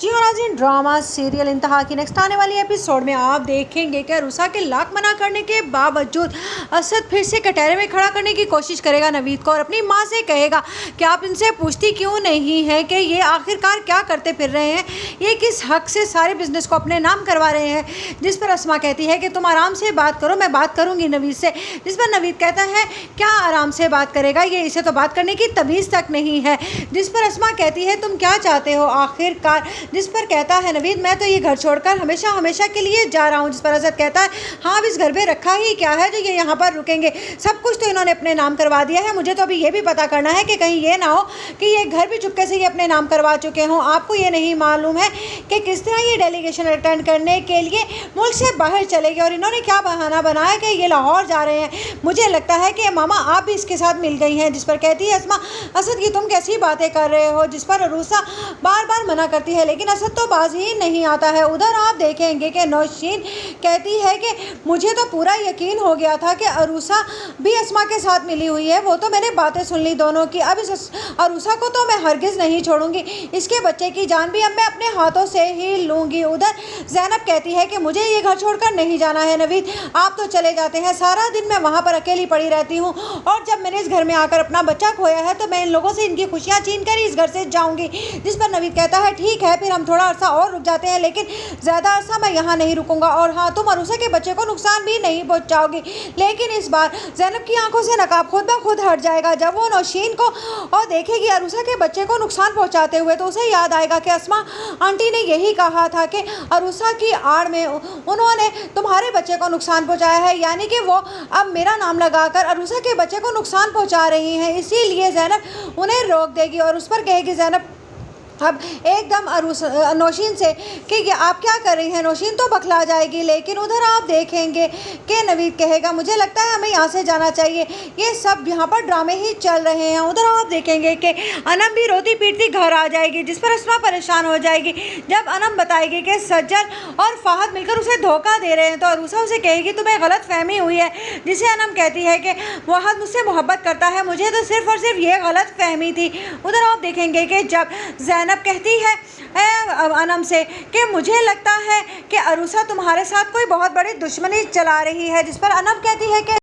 जी हाँ नाज़रीन, drama serial इंतहा की नेक्स्ट आने वाली एपिसोड में आप देखेंगे कि रुसा के लाख मना करने के बावजूद असद फिर से कटहरे में खड़ा करने की कोशिश करेगा नवीद को और अपनी माँ से कहेगा कि आप इनसे पूछती क्यों नहीं है कि ये आखिरकार क्या करते फिर रहे हैं, ये किस हक से सारे बिजनेस को अपने नाम करवा रहे हैं। जिस पर अस्मा कहती है कि तुम आराम से बात करो, मैं बात करूँगी नवीद से। जिस पर नवीद कहता है क्या आराम से बात करेगा, ये इसे तो बात करने की तमीज़ तक नहीं है। जिस पर अस्मा कहती है तुम क्या चाहते हो आखिरकार। जिस पर कहता है नवीद मैं तो ये घर छोड़कर हमेशा हमेशा के लिए जा रहा हूँ। जिस पर असद कहता है हाँ अब इस घर पे रखा ही क्या है जो ये यहाँ पर रुकेंगे, सब कुछ तो इन्होंने अपने नाम करवा दिया है। मुझे तो अभी ये भी पता करना है कि कहीं ये ना हो कि ये घर भी चुपके से ये अपने नाम करवा चुके हों। आपको ये नहीं मालूम है कि किस तरह ये डेलीगेशन अटेंड करने के लिए मुल्क से बाहर चले गए और इन्होंने क्या बहाना बनाया कि ये लाहौर जा रहे हैं। मुझे लगता है कि मामा आप भी इसके साथ मिल गई हैं। जिस पर कहती है अस्मा असद ये तुम कैसी बातें कर रहे हो। जिस पर अरूसा बार बार मना करती है लेकिन असद तो बाज ही नहीं आता है। उधर आप देखेंगे कि नौशीन कहती है कि मुझे तो पूरा यकीन हो गया था कि अरूसा भी अस्मा के साथ मिली हुई है, वो तो मैंने बातें सुन ली दोनों की। अब इस अरूसा को तो मैं हरगिज़ नहीं छोड़ूंगी, इसके बच्चे की जान भी अब मैं अपने हाथों से ही लूँगी। उधर ज़ैनब कहती है कि मुझे ये घर छोड़कर नहीं जाना है नवीद, आप तो चले जाते हैं, सारा दिन मैं वहाँ पर अकेली पड़ी रहती हूँ और जब मैंने इस घर में आकर अपना बच्चा खोया है तो मैं इन लोगों से इनकी खुशियाँ छीन कर ही इस घर से जाऊँगी। जिस पर नवीद कहता है ठीक है फिर हम थोड़ा अरसा और रुक जाते हैं लेकिन ज़्यादा अरसा मैं यहाँ नहीं रुकूंगा और हाँ तुम अरूसा के बच्चे को नुकसान भी नहीं पहुँचाओगी। लेकिन इस बार ज़ैनब की आंखों से नकाब खुद ब खुद हट जाएगा। जब वो नौशीन को और देखेगी अरूसा के बच्चे को नुकसान पहुँचाते हुए तो उसे याद आएगा कि अस्मा आंटी ने यही कहा था कि अरूसा की आड़ में उन्होंने तुम्हारे बच्चे को नुकसान पहुँचाया है, यानी कि वो अब मेरा नाम लगाकर अरूसा के बच्चे को नुकसान पहुँचा रही हैं। इसीलिए ज़ैनब उन्हें रोक देगी और उस पर कहेगी ज़ैनब अब एकदम नौशीन से कि ये आप क्या कर रही हैं। नौशीन तो बखला जाएगी लेकिन उधर आप देखेंगे कि नवीद कहेगा मुझे लगता है हमें यहाँ से जाना चाहिए, ये सब यहाँ पर ड्रामे ही चल रहे हैं। उधर आप देखेंगे कि अनम भी रोती पीटती घर आ जाएगी। जिस पर अस्मा परेशान हो जाएगी जब अनम बताएगी कि सज्जल और फाहद मिलकर उसे धोखा दे रहे हैं तो अरूसा उसे कहेगी तुम्हें गलत फहमी हुई है। जिसे अनम कहती है कि फाहद मुझसे मोहब्बत करता है, मुझे तो सिर्फ और सिर्फ ये गलत फहमी थी। उधर आप देखेंगे कि जब ज़ैनब कहती है अनम से कि मुझे लगता है कि अरूसा तुम्हारे साथ कोई बहुत बड़ी दुश्मनी चला रही है। जिस पर अनम कहती है कि